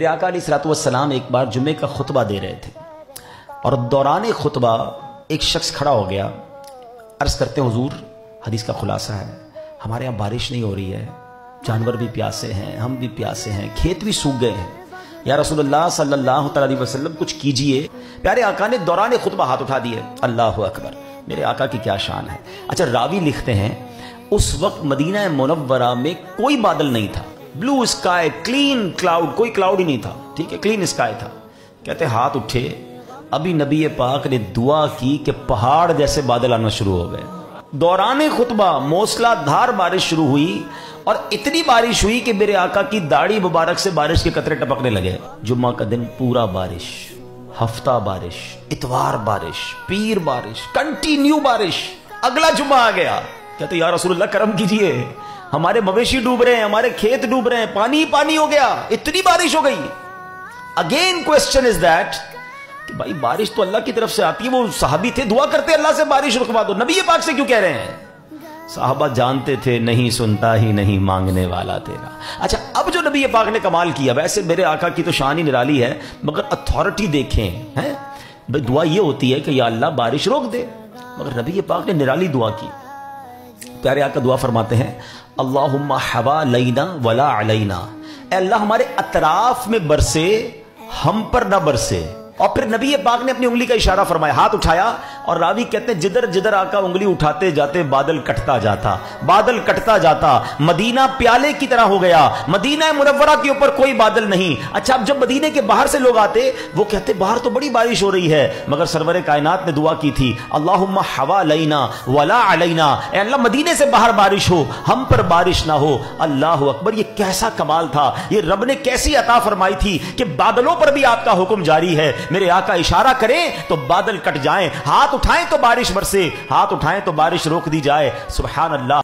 میرے آقا علیہ الصلوۃ والسلام ایک بار جمعے کا خطبہ دے رہے تھے اور دوران خطبہ ایک شخص کھڑا ہو گیا. عرض کرتے ہیں حضور حدیث کا خلاصہ ہے، ہمارے یہاں بارش نہیں ہو رہی ہے، جانور بھی پیاسے ہیں، ہم بھی پیاسے ہیں، کھیت بھی سوکھ گئے ہیں، یا رسول اللہ صلی اللہ علیہ وسلم کچھ کیجئے. پیارے آقا نے دوران خطبہ ہاتھ اٹھا دیے. اللہ اکبر، میرے آقا کی کیا شان ہے. اچھا، راوی لکھتے ہیں اس وقت مدینہ منورہ میں کوئی بادل نہیں تھا، بلو اسکائی، کلین کلاؤڈ، کوئی کلاؤڈ ہی نہیں تھا، ٹھیک ہے، کلین اسکائی تھا. کہتے ہاتھ اٹھے، ابھی نبی پاک نے دعا کی کہ پہاڑ جیسے بادل آنا شروع ہو گئے. دوران خطبہ موسلا دھار بارش شروع ہوئی اور اتنی بارش ہوئی کہ میرے آقا کی داڑھی مبارک سے بارش کے قطرے ٹپکنے لگے. جمعہ کا دن پورا بارش، ہفتہ بارش، اتوار بارش، پیر بارش، کنٹینیو بارش. اگلا جمعہ آ گیا، کہتے یا رسول اللہ کرم کیجئے، ہمارے مویشی ڈوب رہے ہیں، ہمارے کھیت ڈوب رہے ہیں، پانی پانی ہو گیا، اتنی بارش ہو گئی. اگین کوسچن از دیٹ کہ بھائی بارش تو اللہ کی طرف سے آتی ہے، وہ صحابی تھے دعا کرتے اللہ سے بارش رکوا دو، نبی پاک سے کیوں کہہ رہے ہیں؟ صحابہ جانتے تھے نہیں سنتا ہی نہیں مانگنے والا تیرا. اچھا، اب جو نبی پاک نے کمال کیا، ویسے میرے آقا کی تو شان ہی نرالی ہے، مگر اتھارٹی دیکھیں ہیں، دعا یہ ہوتی ہے کہ یا اللہ بارش روک دے، مگر نبی پاک نے نرالی دعا کی. پیارے آقا دعا فرماتے ہیں اللہم حوالینا ولا علینا، اے اللہ ہمارے اطراف میں برسے، ہم پر نہ برسے. اور پھر نبی پاک نے اپنی انگلی کا اشارہ فرمایا، ہاتھ اٹھایا، اور راوی کہتے ہیں جدھر جدھر آقا انگلی اٹھاتے جاتے بادل کٹتا جاتا، بادل کٹتا جاتا، مدینہ پیالے کی طرح ہو گیا، مدینہ منورہ کے اوپر کوئی بادل نہیں. اچھا، اب جب مدینے کے باہر سے لوگ آتے وہ کہتے باہر تو بڑی بارش ہو رہی ہے، مگر سرور کائنات نے دعا کی تھی اللہم حوالینا ولا علینا، اے اللہ مدینے سے باہر بارش ہو، ہم پر بارش نہ ہو. اللہ اکبر، یہ کیسا کمال تھا، یہ رب نے کیسی عطا فرمائی تھی کہ بادلوں پر بھی آپ کا حکم جاری ہے. میرے آقا اشارہ کریں تو بادل کٹ جائیں، ہاتھ اٹھائیں تو بارش برسے، ہاتھ اٹھائیں تو بارش روک دی جائے. سبحان اللہ.